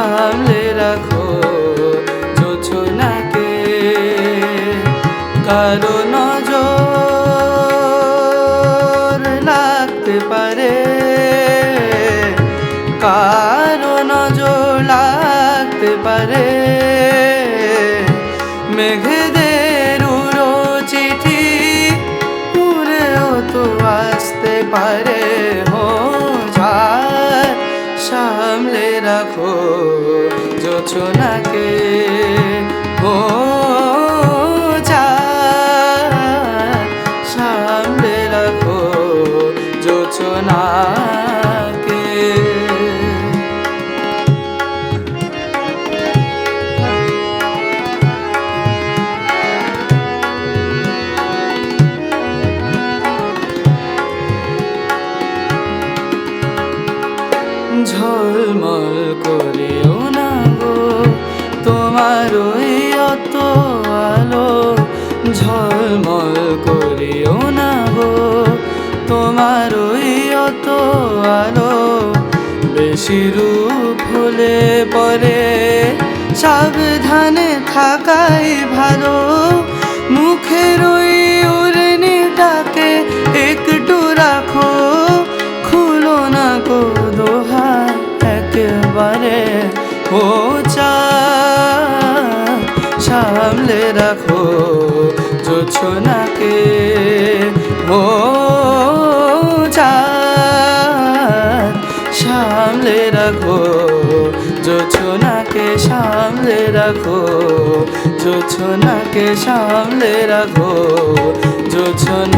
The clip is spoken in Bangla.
সামলে রাখো জোছনাকে। কারো নজর লাগতে পারে, কারো নজর লাগতে পারে, মেঘেদের উড়ো চিঠি উড়েও তো আসতে পারে। সামলে রাখো জোছনাকে, সামলে রাখো জোছনাকে। ঝলমল করিও না গো তোমার ওই অত আলো, ঝলমল করিও না গো তোমার ওই অত আলো। বেশি রূপ হলে পরে সাবধানে থাকাই ভালো। মুখের ওই উড়নিটাকে একটু রাখো, খুলো না গো দোহাই একেবারে। সামলে রাখো জোছনাকে, সামলে রাখো জোছনাকে, সামলে রাখো জোছনাকে, সামলে রাখো জোছনা।